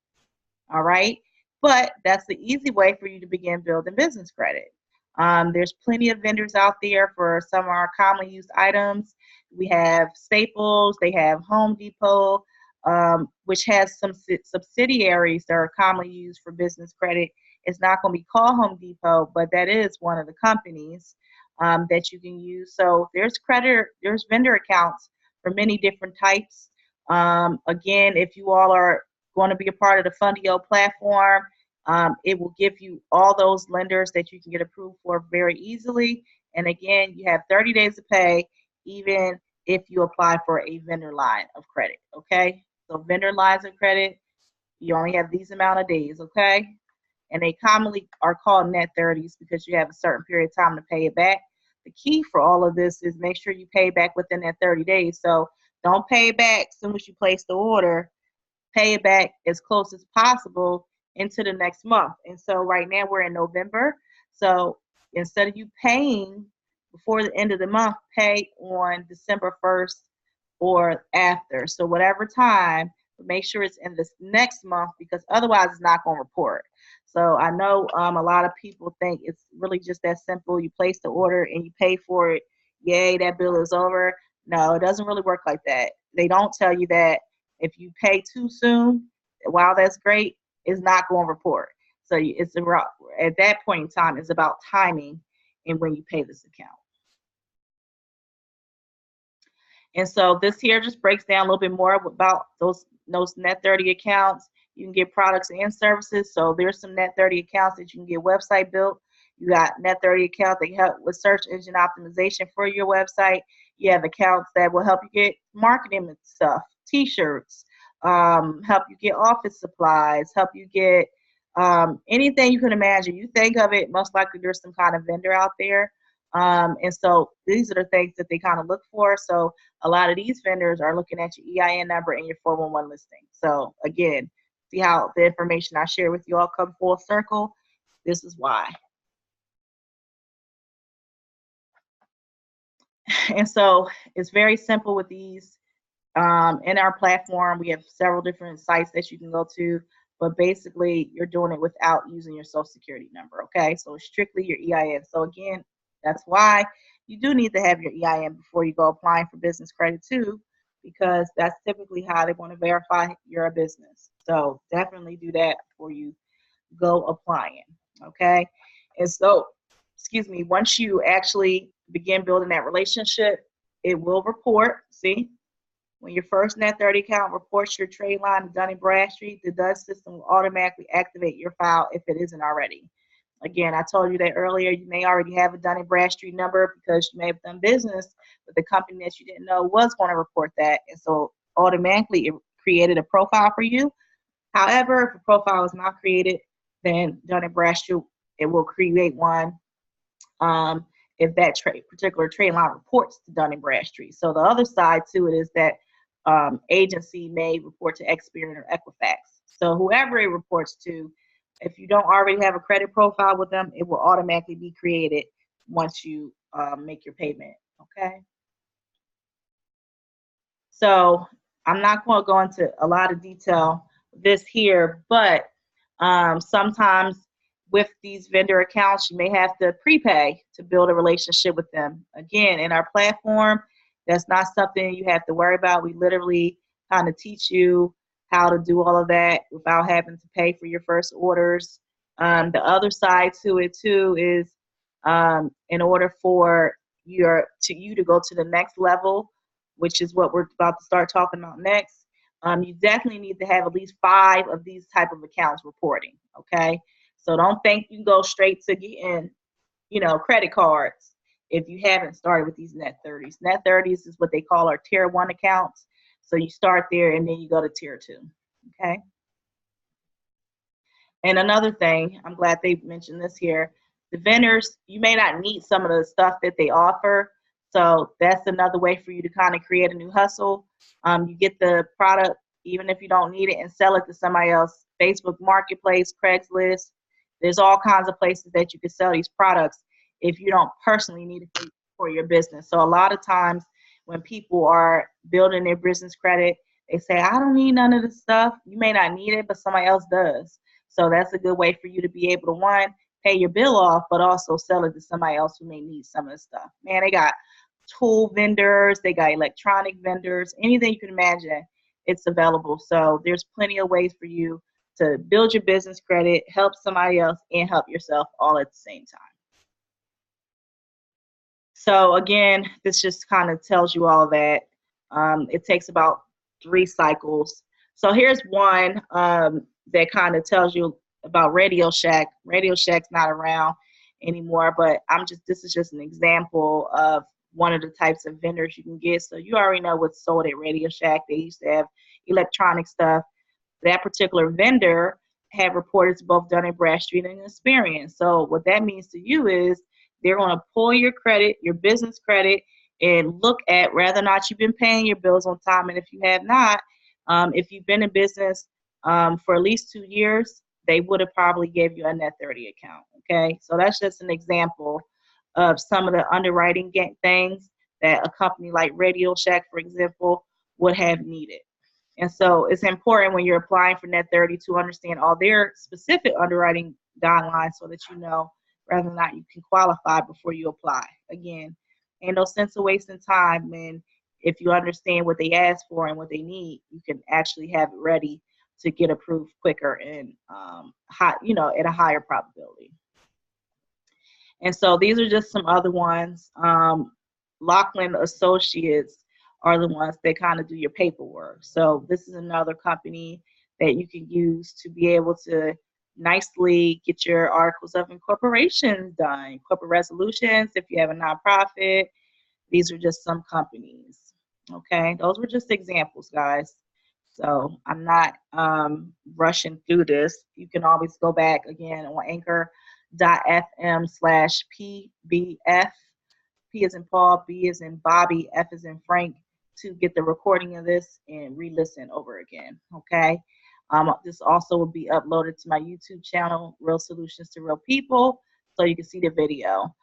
A: all right? But that's the easy way for you to begin building business credit. There's plenty of vendors out there for some of our commonly used items. We have Staples, they have Home Depot, which has some subsidiaries that are commonly used for business credit. It's not going to be called Home Depot, but that is one of the companies that you can use. So there's vendor accounts for many different types. Again, if you all are going to be a part of the Fundio platform, it will give you all those lenders that you can get approved for very easily. And again, you have 30 days to pay, even if you apply for a vendor line of credit, okay? So vendor lines of credit, you only have these amount of days, okay? And they commonly are called net 30s because you have a certain period of time to pay it back. The key for all of this is make sure you pay back within that 30 days. So don't pay it back as soon as you place the order. Pay it back as close as possible into the next month. And so right now we're in November. So instead of you paying before the end of the month, pay on December 1st or after. So whatever time, but make sure it's in this next month because otherwise it's not going to report. So I know a lot of people think it's really just that simple. You place the order and you pay for it. Yay, that bill is over. No, it doesn't really work like that. They don't tell you that if you pay too soon, while that's great, it's not going to report. So it's at that point in time, it's about timing and when you pay this account. And so this here just breaks down a little bit more about those net 30 accounts. You can get products and services. So there's some net 30 accounts that you can get website built. You got net 30 accounts that help with search engine optimization for your website. You have accounts that will help you get marketing and stuff, t-shirts, help you get office supplies, help you get anything you can imagine. You think of it, most likely there's some kind of vendor out there. And so these are the things that they kind of look for. So a lot of these vendors are looking at your EIN number and your 411 listing. So again, see how the information I share with you all come full circle? This is why. And so it's very simple with these. In our platform, we have several different sites that you can go to, but basically you're doing it without using your social security number, okay? So it's strictly your EIN. So again, that's why you do need to have your EIN before you go applying for business credit too, because that's typically how they want to verify you're a business. So definitely do that before you go applying, okay? And so, excuse me, once you actually begin building that relationship, it will report, see? When your first net 30 account reports your trade line to Dun & Bradstreet, the DUS system will automatically activate your file if it isn't already. Again, I told you that earlier, you may already have a Dun & Bradstreet number because you may have done business with a company that you didn't know was going to report that. And so automatically it created a profile for you. However, if a profile is not created, then Dun & Bradstreet, it will create one if that particular trade line reports to Dun & Bradstreet. So the other side to it is that agency may report to Experian or Equifax. So whoever it reports to, if you don't already have a credit profile with them, it will automatically be created once you make your payment, okay? So I'm not going to go into a lot of detail this here, but sometimes with these vendor accounts, you may have to prepay to build a relationship with them. Again, in our platform, that's not something you have to worry about. We literally kind of teach you how to do all of that without having to pay for your first orders. The other side to it too is in order for you to go to the next level, which is what we're about to start talking about next, you definitely need to have at least 5 of these type of accounts reporting, okay? So don't think you can go straight to getting, credit cards if you haven't started with these net 30s. Net 30s is what they call our tier 1 accounts. So you start there and then you go to tier 2, okay? And another thing, I'm glad they mentioned this here, the vendors, you may not need some of the stuff that they offer. So that's another way for you to kind of create a new hustle. You get the product, even if you don't need it, and sell it to somebody else. Facebook Marketplace, Craigslist, there's all kinds of places that you can sell these products if you don't personally need it for your business. So a lot of times when people are building their business credit, they say, I don't need none of this stuff. You may not need it, but somebody else does. So that's a good way for you to be able to, one, pay your bill off, but also sell it to somebody else who may need some of the stuff. Man, they got tool vendors, they got electronic vendors, anything you can imagine, it's available. So there's plenty of ways for you to build your business credit, help somebody else, and help yourself all at the same time. So again, this just kind of tells you all that. It takes about 3 cycles. So here's one that kind of tells you about Radio Shack. Radio Shack's not around anymore, but this is just an example of one of the types of vendors you can get. So you already know what's sold at Radio Shack. They used to have electronic stuff. That particular vendor had reported to both Dun and Bradstreet and Experian. So what that means to you is they're going to pull your credit, your business credit, and look at whether or not you've been paying your bills on time. And if you have not, if you've been in business for at least 2 years, they would have probably gave you a net 30 account. Okay, so that's just an example of some of the underwriting things that a company like Radio Shack, for example, would have needed. And so it's important when you're applying for net 30 to understand all their specific underwriting guidelines so that you know whether or not you can qualify before you apply. Again, ain't no sense of wasting time when if you understand what they ask for and what they need, you can actually have it ready to get approved quicker and at a higher probability. And so these are just some other ones. Lachlan Associates are the ones that kind of do your paperwork. So this is another company that you can use to be able to nicely get your articles of incorporation done, corporate resolutions if you have a nonprofit. These are just some companies. Okay, those were just examples, guys. So I'm not rushing through this. You can always go back again on anchor.fm/PBF. P as in Paul, B as in Bobby, F as in Frank, to get the recording of this and re-listen over again. Okay. This also will be uploaded to my YouTube channel, Real Solutions to Real People, so you can see the video.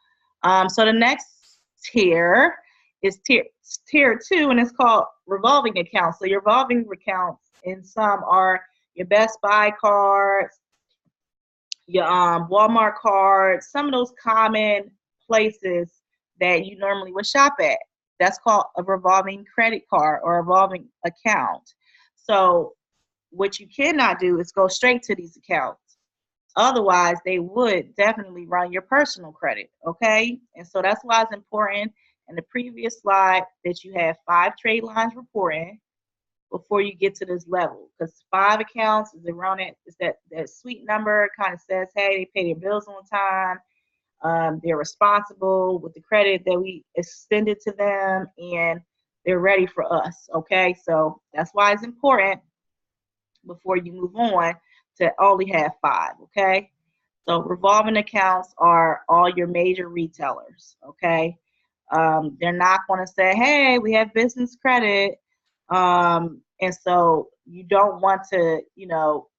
A: So the next tier is tier 2, and it's called revolving accounts. So your revolving accounts in some are your Best Buy cards, your Walmart cards, some of those common places that you normally would shop at. That's called a revolving credit card or a revolving account. So what you cannot do is go straight to these accounts. Otherwise, they would definitely run your personal credit, okay? And so that's why it's important in the previous slide that you have 5 trade lines reporting before you get to this level. Because 5 accounts is around it, is that sweet number, kind of says, hey, they pay their bills on time, they're responsible with the credit that we extended to them, and they're ready for us, okay? So that's why it's important before you move on to only have 5, okay? So revolving accounts are all your major retailers, okay? They're not going to say, hey, we have business credit. And so you don't want to,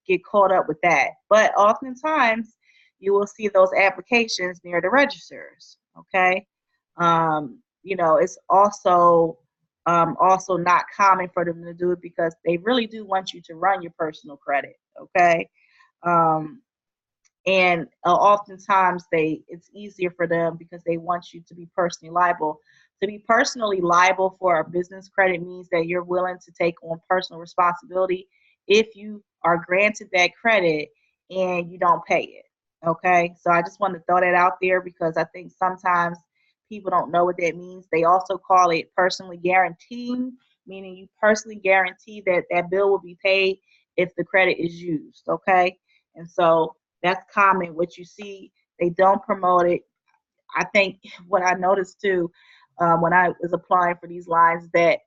A: get caught up with that. But oftentimes you will see those applications near the registers, okay? It's also not common for them to do it because they really do want you to run your personal credit, okay? And oftentimes it's easier for them because they want you to be personally liable. To be personally liable for a business credit means that you're willing to take on personal responsibility if you are granted that credit and you don't pay it, okay? So I just want to throw that out there because I think sometimes people don't know what that means. They also call it personally guaranteeing, meaning you personally guarantee that that bill will be paid if the credit is used, okay? And so that's common. What you see, they don't promote it. I think what I noticed too, when I was applying for these lines, that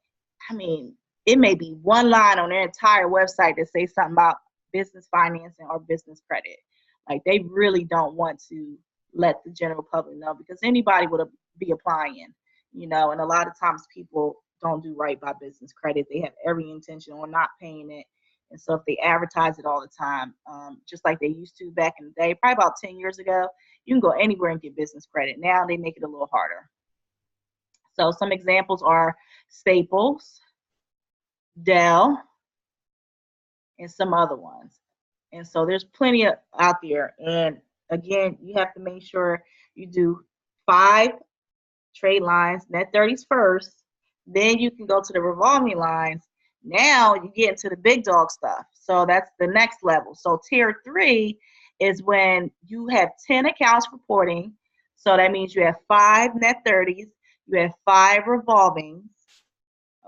A: it may be one line on their entire website that says something about business financing or business credit. Like they really don't want to let the general public know because anybody would be applying, and a lot of times people don't do right by business credit. They have every intention on not paying it. And so if they advertise it all the time, just like they used to back in the day, probably about 10 years ago, you can go anywhere and get business credit. Now they make it a little harder. So some examples are Staples, Dell, and some other ones. And so there's plenty out there. And again, you have to make sure you do 5 trade lines, net 30s first. Then you can go to the revolving lines. Now you get into the big dog stuff. So that's the next level. So tier 3 is when you have 10 accounts reporting. So that means you have 5 net 30s, you have 5 revolvings,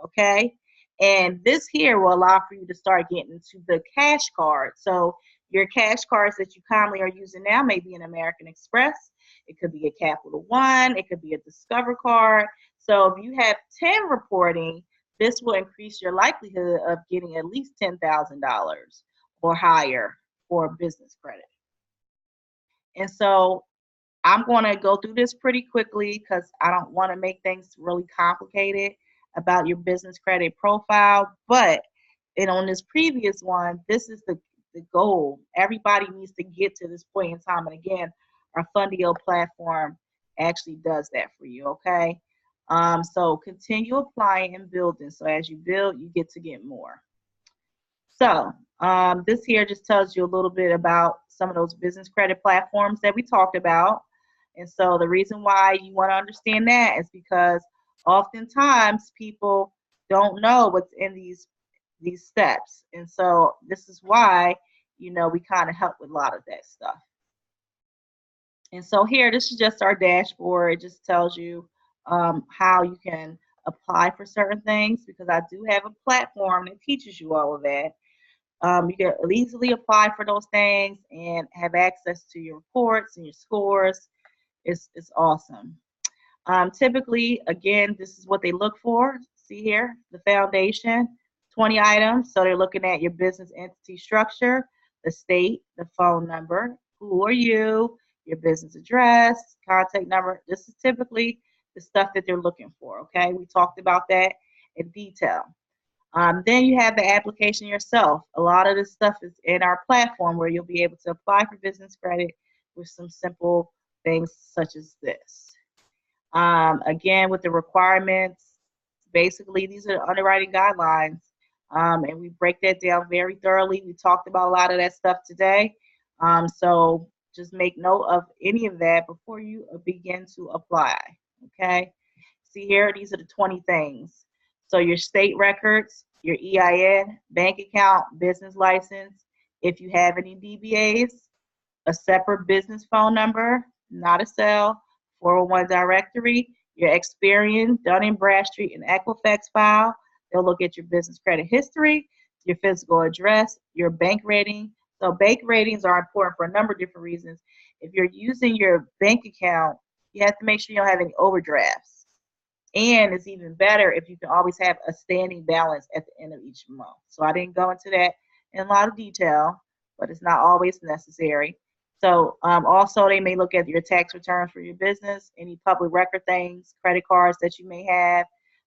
A: okay? And this here will allow for you to start getting into the cash card. So your cash cards that you commonly are using now may be an American Express. It could be a Capital One. It could be a Discover card. So if you have 10 reporting, this will increase your likelihood of getting at least $10,000 or higher for business credit. And so I'm going to go through this pretty quickly because I don't want to make things really complicated about your business credit profile. But and on this previous one, this is the goal. Everybody needs to get to this point in time. And again, our Fundio platform actually does that for you. Okay. So continue applying and building. So as you build, you get to get more. So this here just tells you a little bit about some of those business credit platforms that we talked about. And so the reason why you want to understand that is because oftentimes people don't know what's in these steps. And so this is why, we kind of help with a lot of that stuff. And so here, this is just our dashboard. It just tells you how you can apply for certain things because I do have a platform that teaches you all of that. You can easily apply for those things and have access to your reports and your scores. It's awesome. Typically, again, this is what they look for. See here, the foundation, 20 items. So they're looking at your business entity structure, the state, the phone number, who are you, your business address, contact number. This is typically the stuff that they're looking for, okay? We talked about that in detail. Then you have the application yourself. A lot of this stuff is in our platform where you'll be able to apply for business credit with some simple things such as this. Again, with the requirements, basically these are the underwriting guidelines, and we break that down very thoroughly. We talked about a lot of that stuff today. So just make note of any of that before you begin to apply, okay? See here, these are the 20 things. So your state records, your EIN, bank account, business license, if you have any DBAs, a separate business phone number, not a cell, 401 directory, your Experian, Dun & Bradstreet, and Equifax file. They'll look at your business credit history, your physical address, your bank rating. So bank ratings are important for a number of different reasons. If you're using your bank account, you have to make sure you don't have any overdrafts. And it's even better if you can always have a standing balance at the end of each month. So I didn't go into that in a lot of detail, but it's not always necessary. So also they may look at your tax returns for your business, any public record things, credit cards that you may have,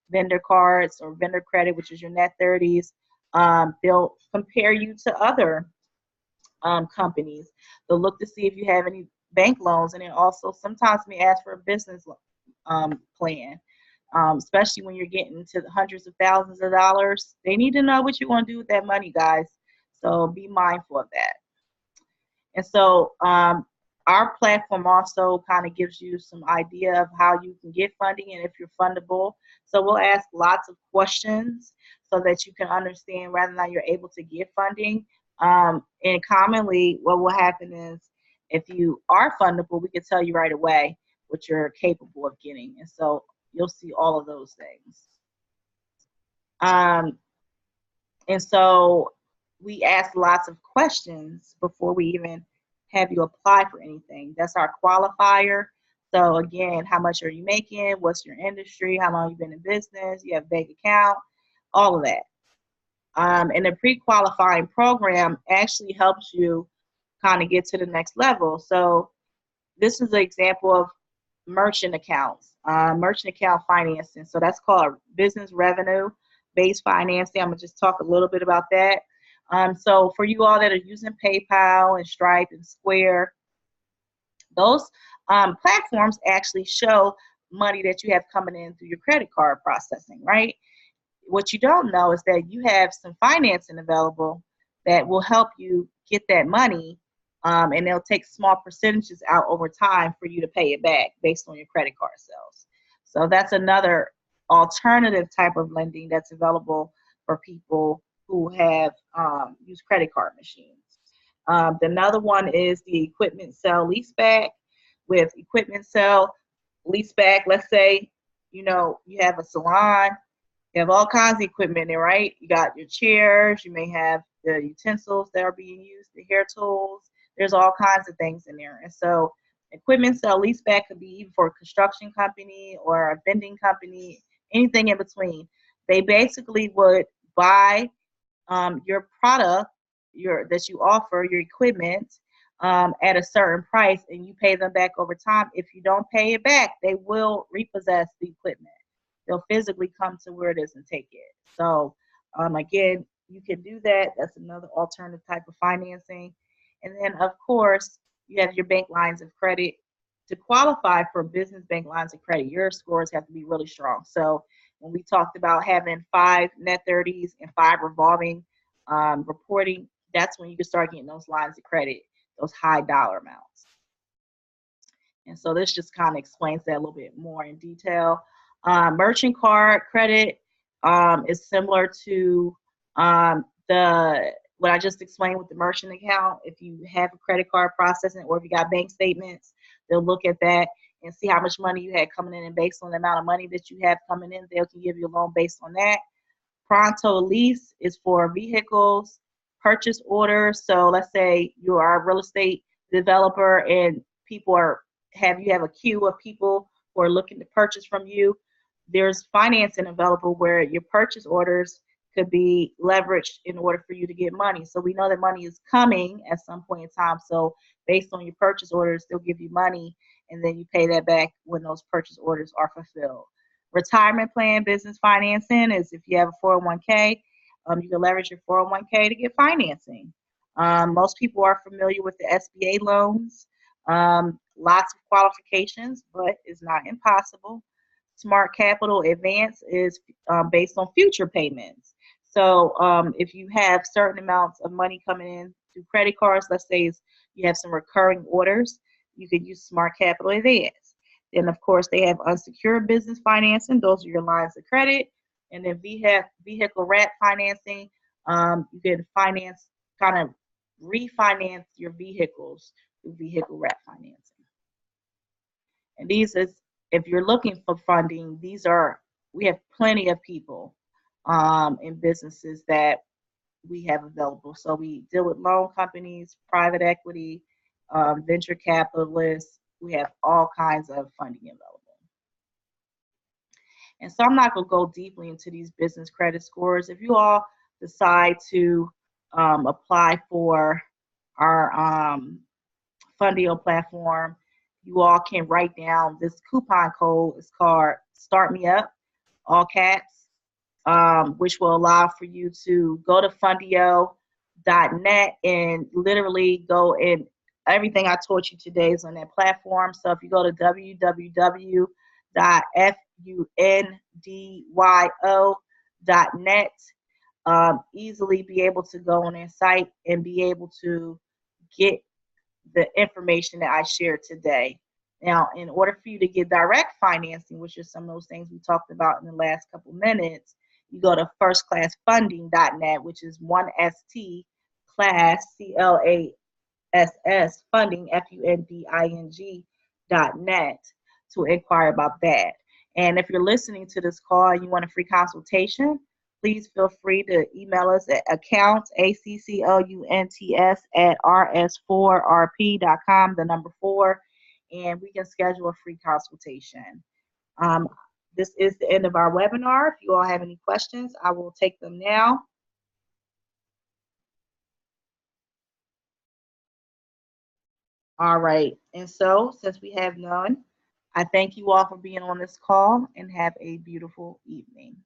A: vendor cards or vendor credit, which is your net 30s. They'll compare you to other companies. They'll look to see if you have any bank loans, and then also sometimes may ask for a business plan. Especially when you're getting to the hundreds of thousands of dollars. They need to know what you want to do with that money, guys. So be mindful of that. And so our platform also kind of gives you some idea of how you can get funding and if you're fundable. So we'll ask lots of questions so that you can understand whether or not you're able to get funding. And commonly what will happen is if you are fundable, we can tell you right away what you're capable of getting. And so you'll see all of those things. And so we ask lots of questions before we even have you apply for anything. That's our qualifier. So again, how much are you making? What's your industry? How long you been in business? You have bank account, all of that. And the pre-qualifying program actually helps you kind of get to the next level. So this is an example of merchant accounts, merchant account financing. So that's called business revenue based financing. I'm gonna just talk a little bit about that. So for you all that are using PayPal and Stripe and Square, those platforms actually show money that you have coming in through your credit card processing, right? What you don't know is that you have some financing available that will help you get that money, and they'll take small percentages out over time for you to pay it back based on your credit card sales. So that's another alternative type of lending that's available for people who have used credit card machines. Another one is the equipment sale leaseback. With equipment sale leaseback, let's say you have a salon. You have all kinds of equipment there, right? You got your chairs, you may have the utensils that are being used, the hair tools. There's all kinds of things in there. And so Equipment sale leaseback could be even for a construction company or a vending company, anything in between. They basically would buy your product, your that you offer, your equipment, at a certain price, and you pay them back over time. If you don't pay it back, they will repossess the equipment. They'll physically come to where it is and take it. So, again, you can do that. That's another alternative type of financing. And then, of course, you have your bank lines of credit. To qualify for business bank lines of credit, your scores have to be really strong. So, when we talked about having 5 net 30s and 5 revolving reporting, that's when you can start getting those lines of credit, those high dollar amounts. And so this just kind of explains that a little bit more in detail. Merchant card credit is similar to the what I just explained with the merchant account. If you have a credit card processing or if you got bank statements, they'll look at that and see how much money you had coming in, and based on the amount of money that you have coming in, they can give you a loan based on that. Pronto lease is for vehicles, purchase orders. So let's say you are a real estate developer and people are you have a queue of people who are looking to purchase from you. There's financing available where your purchase orders could be leveraged in order for you to get money. So we know that money is coming at some point in time. So based on your purchase orders, they'll give you money and then you pay that back when those purchase orders are fulfilled. Retirement plan business financing is if you have a 401k, you can leverage your 401k to get financing. Most people are familiar with the SBA loans. Lots of qualifications, but it's not impossible. Smart Capital Advance is based on future payments. So if you have certain amounts of money coming in through credit cards, let's say you have some recurring orders, you could use Smart Capital Advance. Then, of course, they have unsecured business financing. Those are your lines of credit. And then vehicle wrap financing. You can kind of refinance your vehicles through vehicle wrap financing. And these is, if you're looking for funding, we have plenty of people in businesses that we have available. So we deal with loan companies, private equity, venture capitalists. We have all kinds of funding available. And so I'm not going to go deeply into these business credit scores. If you all decide to apply for our Fundio platform, you all can write down this coupon code. It's called Start Me Up, all caps, which will allow for you to go to fundio.net and literally go in. Everything I taught you today is on that platform. So if you go to www.fundyo.net, easily be able to go on their site and be able to get the information that I shared today. Now, in order for you to get direct financing, which is some of those things we talked about in the last couple minutes, you go to firstclassfunding.net, which is 1ST class, CLASS, funding, FUNDING.net, to inquire about that. And if you're listening to this call and you want a free consultation, please feel free to email us at accounts, ACCOUNTS, at rs4rp.com, the number 4, and we can schedule a free consultation. This is the end of our webinar. If you all have any questions, I will take them now. All right. And so, since we have none, I thank you all for being on this call and have a beautiful evening.